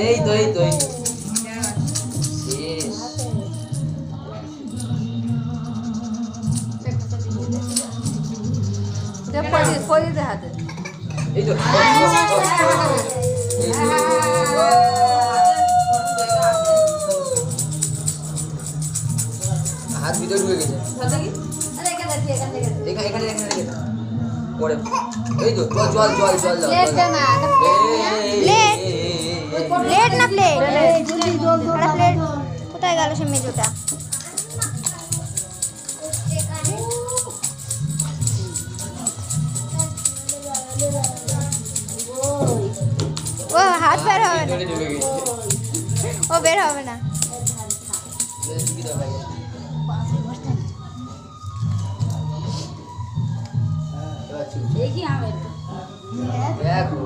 এই তো শেষ। হাতে এই তো হাত ভিতরে ঢুকে গেছে। এখানে পরে এই তো জল দাও। প্লেট না প্লেট প্লেট কোথায় গেল সে মেজোটা? ও হাত বের হবে না, ও বের হবে না। দেখি আমি দেখো